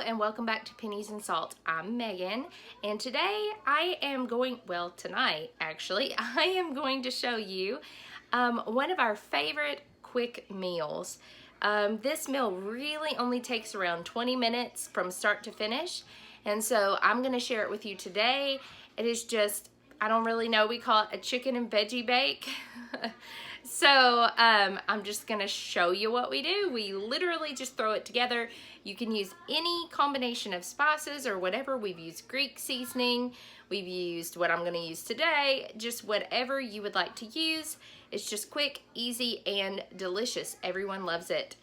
and welcome back to Pennies and Salt. I'm Megan, and today tonight actually, I am going to show you one of our favorite quick meals. This meal really only takes around 20 minutes from start to finish, and so I'm going to share it with you today. It is just, I don't really know, we call it a chicken and veggie bake. So I'm just gonna show you what we do. We literally just throw it together. You can use any combination of spices or whatever. We've used Greek seasoning. We've used what I'm gonna use today. Just whatever you would like to use. It's just quick, easy, and delicious. Everyone loves it.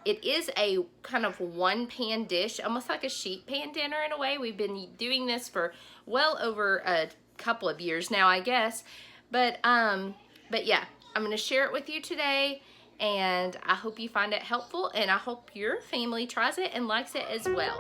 It is a kind of one pan dish, almost like a sheet pan dinner in a way. We've been doing this for well over a couple of years now, I guess. But yeah. I'm going to share it with you today, and I hope you find it helpful, and I hope your family tries it and likes it as well.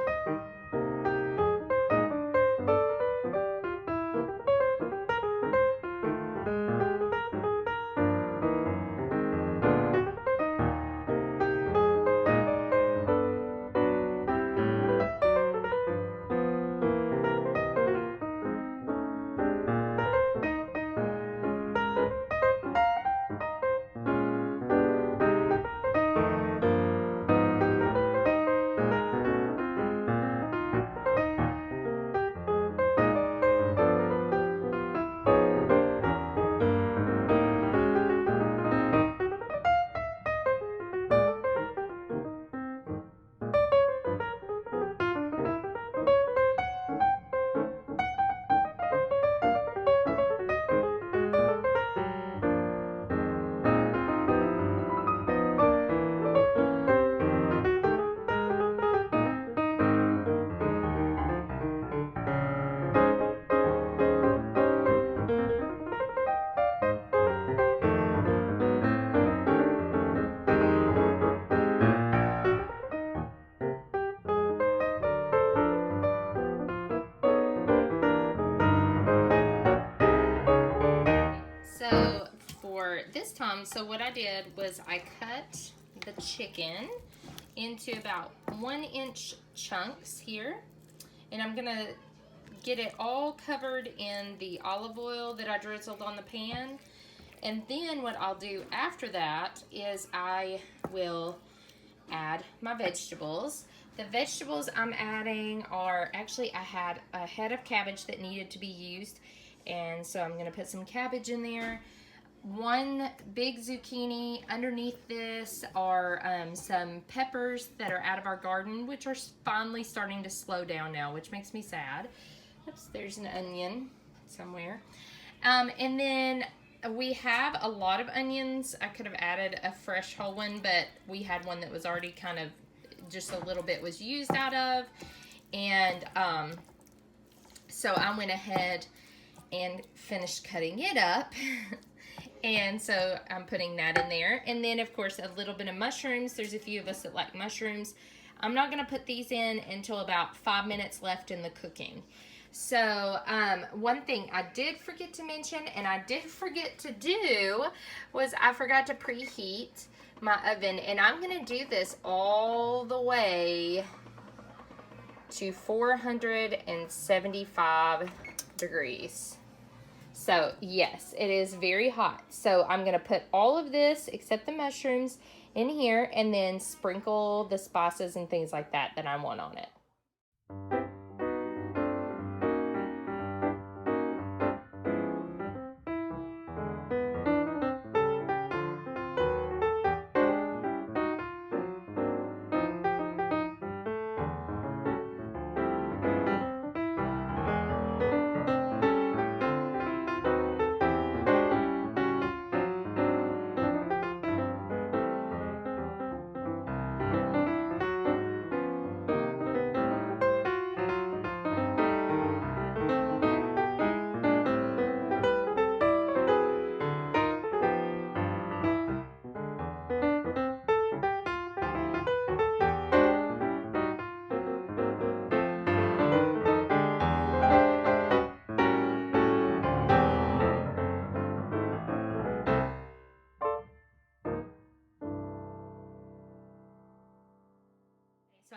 So for this time, so what I did was I cut the chicken into about 1-inch chunks here, and I'm gonna get it all covered in the olive oil that I drizzled on the pan. And then what I'll do after that is I will add my vegetables. The vegetables I'm adding are, actually I had a head of cabbage that needed to be used, and so I'm gonna put some cabbage in there. One big zucchini. Underneath this are some peppers that are out of our garden, which are finally starting to slow down now, which makes me sad. Oops, there's an onion somewhere. And then we have a lot of onions. I could have added a fresh whole one, but we had one that was already kind of, just a little bit was used out of. And so I went ahead and finished cutting it up. And so I'm putting that in there. And then, of course, a little bit of mushrooms. There's a few of us that like mushrooms. I'm not going to put these in until about 5 minutes left in the cooking. So one thing I did forget to mention, and I did forget to do, was I forgot to preheat my oven. And I'm going to do this all the way to 475 degrees. So yes, it is very hot. So I'm going to put all of this, except the mushrooms, in here, and then sprinkle the spices and things like that I want on it.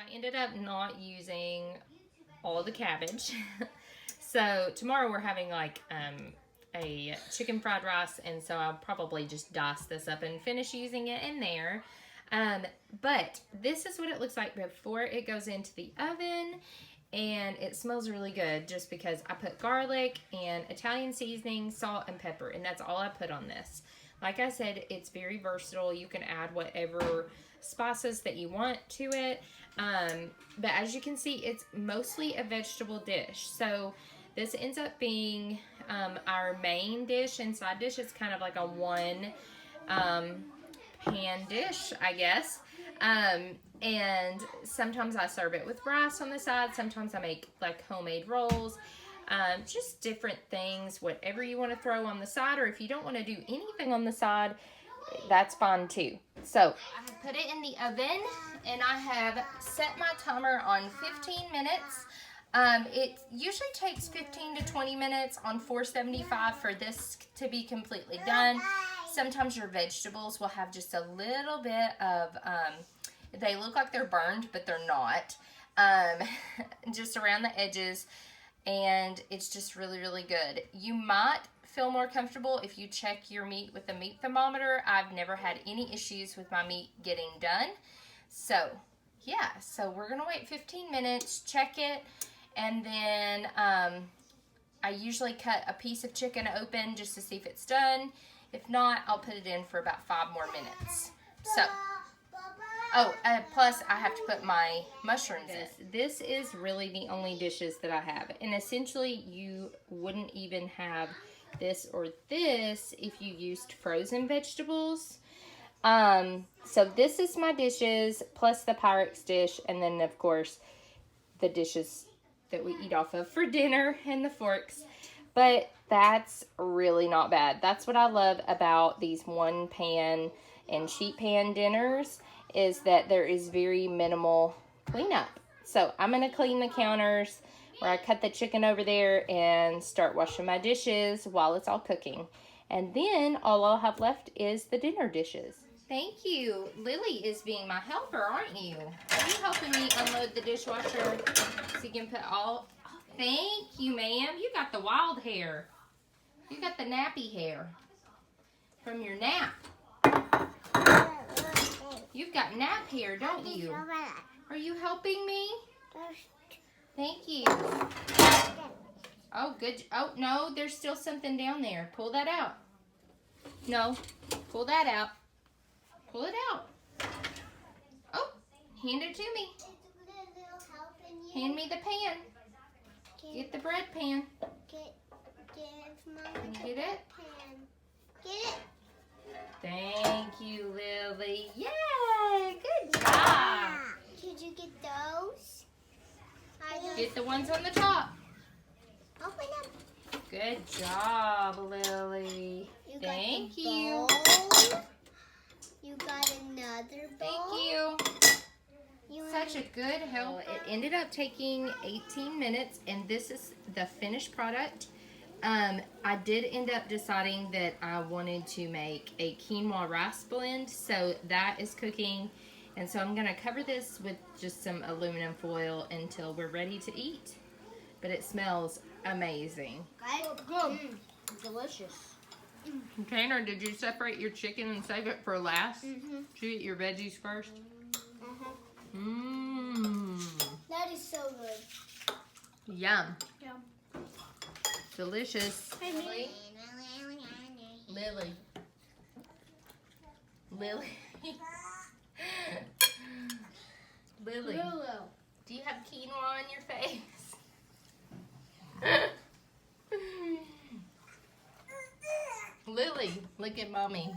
I ended up not using all the cabbage. So tomorrow we're having like a chicken fried rice, and so I'll probably just dice this up and finish using it in there. But this is what it looks like before it goes into the oven, and it smells really good just because I put garlic and Italian seasoning, salt, and pepper, and that's all I put on this. Like I said, it's very versatile. You can add whatever spices that you want to it. But as you can see, it's mostly a vegetable dish. So this ends up being our main dish and side dish. It's kind of like a one pan dish, I guess. And sometimes I serve it with rice on the side. Sometimes I make like homemade rolls. Just different things, whatever you want to throw on the side, or if you don't want to do anything on the side, that's fine too. So I have put it in the oven, and I have set my timer on 15 minutes. It usually takes 15 to 20 minutes on 475 for this to be completely done. Sometimes your vegetables will have just a little bit of, they look like they're burned, but they're not, just around the edges. And it's just really, really good. You might feel more comfortable if you check your meat with the meat thermometer. I've never had any issues with my meat getting done. So, yeah. So, we're going to wait 15 minutes, check it, and then I usually cut a piece of chicken open just to see if it's done. If not, I'll put it in for about 5 more minutes. So, plus I have to put my mushrooms in. This is really the only dishes that I have. And essentially, you wouldn't even have this or this if you used frozen vegetables. So this is my dishes, plus the Pyrex dish, and then, of course, the dishes that we eat off of for dinner and the forks. But that's really not bad. That's what I love about these one pan and sheet pan dinners, is that there is very minimal cleanup. So I'm going to clean the counters where I cut the chicken over there and start washing my dishes while it's all cooking. And then all I'll have left is the dinner dishes. Thank you. Lily is being my helper, aren't you? Are you helping me unload the dishwasher so you can put all... Oh, thank you, ma'am. You got the wild hair. You got the nappy hair from your nap. You've got nap hair, don't you? Are you helping me? Thank you. Oh, good. Oh, no, there's still something down there. Pull that out. No, pull that out. Pull it out. Oh, hand it to me. Hand me the pan. Get the bread pan. Can you get it? Get it. Thank you, Lily. Yay! Good job. Did you get those? Get the ones on the top. Open them. Good job, Lily. Thank you. You got another bowl. Thank you. Such a good help. It ended up taking 18 minutes, and this is the finished product. I did end up deciding that I wanted to make a quinoa rice blend, so that is cooking, and so I'm going to cover this with just some aluminum foil until we're ready to eat. But it smells amazing. Good. Delicious. Tanner, did you separate your chicken and save it for last? Mm-hmm. Did you eat your veggies first? Uh-huh. Mmm. That is so good. Yum. Yeah. Delicious. Hey, Lily. Lily. Lily. Lily. Do you have quinoa on your face? Lily, look at mommy.